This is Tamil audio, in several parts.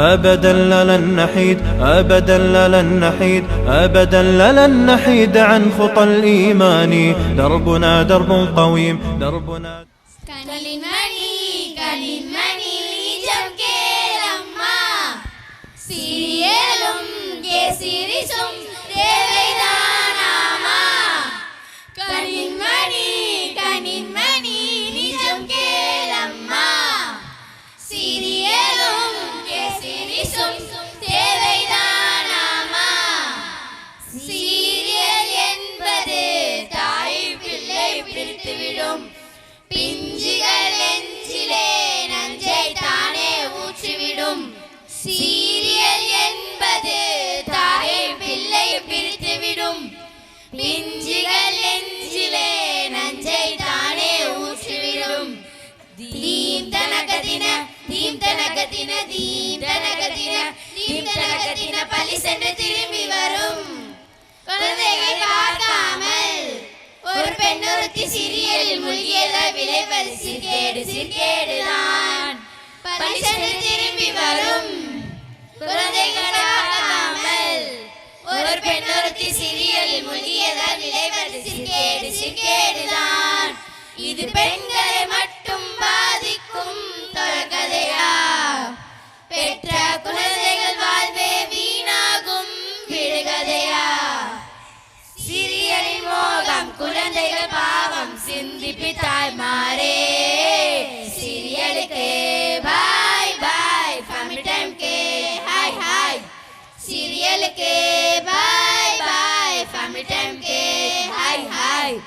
أبدا لن نحيد أبدا لن نحيد أبدا لن نحيد عن خطى الإيمان دربنا درب قويم دربنا கனிமணி கனிமணி நிஜம் கேளம்மா சீரியலும் கேசிரிசும் தேவைதானாமா கனிமணி கனிமணி நிஜம் கேளம்மா சீரியலும் கேசிரிசும் தேவைதானாமா சீரியல் என்பது தாய் பிள்ளை பிரித்துவிடும் பிஞ்சுகள் நெஞ்சிலே நஞ்சை தானே ஊற்றிவிடும் சீரியல் என்பது தாயை பிள்ளை பிரித்துவிடும் பிஞ்சுகள் நெஞ்சிலே நஞ்சை தானே ஊற்றிவிடும் தீம் தனகதின தீம் தனகதின தீம் தனகதின தீம் தனகதின பள்ளி சென்று திரும்பி வரும் குழந்தைகள் பார்க்காமல் ஒரு பெண் ஒருத்தி சீரியலில் மூழ்கியதால் விளைவது சிற்கேடு சிற்கேடுதான் பள்ளி சென்று திரும்பி வரும் குழந்தைகள் பார்க்காமல் ஒரு பெண் ஒருத்தி சீரியலில் மூழ்கியதால் விளைவது சிற்கேடு சிற்கேடுதான் இது பெண்களை மட்டும் பாதிக்கும் தொடர்கதையா பெற்ற குழந்தைகள் வாழ்வே வீணாகும் விடுகதையா சீரியலின் மோகம் குழந்தைகள் பாவம் சிந்திப்பி தாய்மாரே சீரியலுக்கு பாய் பாய் ஃபேமிலி டைம் கே ஹாய் ஹாய் சீரியலுக்கு பாய் பாய் ஃபேமிலி டைம் கே ஹாய் ஹாய்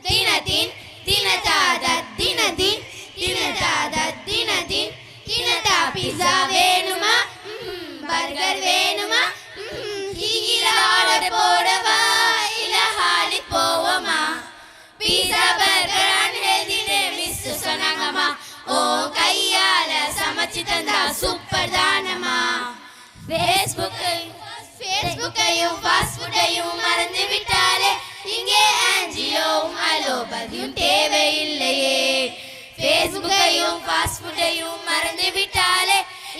தினதின் தினதா தினதின் தினதா தினதின் தினதா பிஸா வேணுமா பர்கர் வேணுமா ஆர்டர் போடவா இல்ல ஹாலிக் போவோமா பீஸா பர்கர் அன்ஹெல்தின்னு மிஸ் சொன்னாங்கம்மா ஓ கையால சமைச்சு தந்தா சூப்பர் தானம்மா ஃபேஸ்புக்கையும் ஃபாஸ்ட் ஃபுட்டையும் மறந்து விட்டாலே இங்கே ஆன்ஜியோவும் அலோபதியும் தேவையில்லையே ஃபேஸ்புக்கையும் ஃபாஸ்ட் ஃபுட்டையும் மறந்து விட்டாலே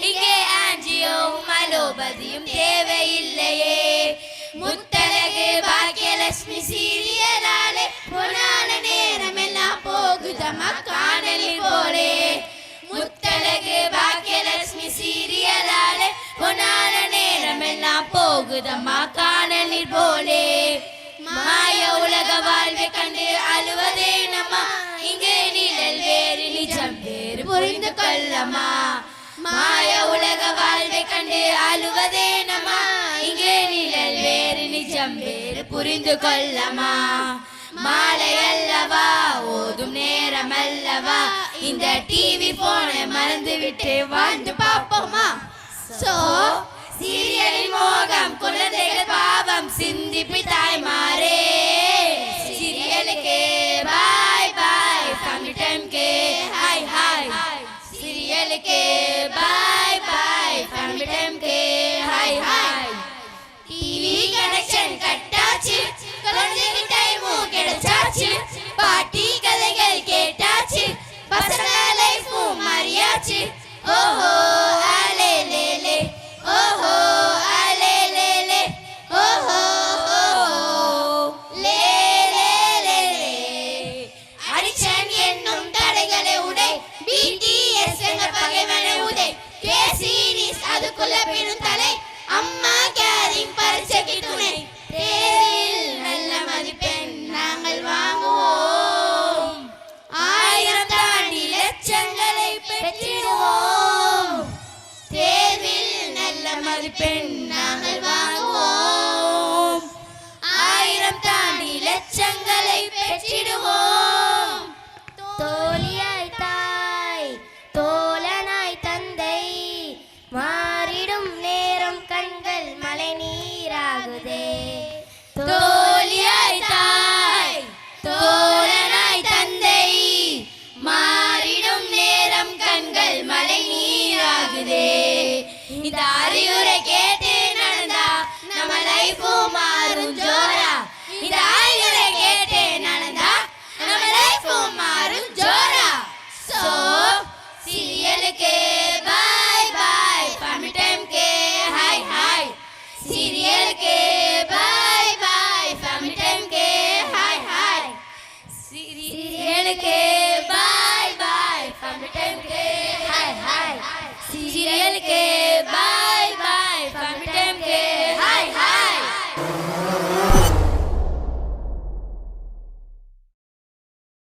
இங்கே ஆன்ஜியோவும் அலோபதியும் தேவையில்லையே முத்தழகு பாக்கியலட்சுமி சீரியலாலே பொன்னான நேரம் எல்லாம் போகுதம்மா காணலில் போலே முத்தழகு பாக்கியலட்சுமி சீரியலாலே பொன்னான நேரம் எல்லாம் போகுதம்மா காணலில் போலே மாய உலக வாழ்வை கண்டு அழுவதே நம்மா இங்கே நிழல் வேறு நிஜம் வேறு புரிந்து கொள்ளமா மாய உலக வாழ்வை கண்டு அழுவதே நம்மா இங்கே நிழல் வேறு நிஜம் வேறு புரிந்து கொள்ளமா மாலை அல்லவா ஓதும் நேரம் அல்லவா இந்த டிவி போனை மறந்து விட்டு வாழ்ந்து பார்ப்போமா சோ சீரியலின் மோகம் குழந்தைகள் பாவம் சிந்திப்பி தாய்மாரே சீரியலுக்கு பாய் பாய் ஃபேமிலி டைம் கே ஹாய் ஹாய் சீரியலுக்கு பாய் பாய் ஃபேமிலி டைம் கே ஹாய் ஹாய் டிவி கனெக்ஷன் கட்டாச்சு குழந்தைகள் டைமும் கிடைச்சாச்சு பாட்டி கதைகள் கேட்டாச்சு பசங்க லைஃபும் மாறியாச்சு ஓஹோ ஆலே லே ஓஹோ ஆலே லே ஓஹோ லே லே லே அடிச்சன் என்னும் தடைகளை உடை பிடிஎஸ் என்ற பகைவனை உதை கே சீரிஸ் அதுக்குள்ள பின்னும் தலை அம்மா கேரிங் பரிசைக்கு துணை தேரில் நல்ல மதிப்பெண் நாங்கள் வாங்குவோம் 1000 தாண்டி லட்சங்களை பெற்றிடுவோம் தேர்வில் நல்ல மதிப்பெண் நாங்கள் வாங்குவோம் 1000 தாண்டி லட்சங்களை பெற்றிடுவோம் தோழியாய் தாய் தோழனாய் தந்தை மாறிடும் நேரம் கண்கள் மழை நீராகுதே தோழியாய் தாய் தோழனாய் தந்தை மாறிடும் நேரம் கண்கள் மழை நீராகுதே இந்த அறிவுரை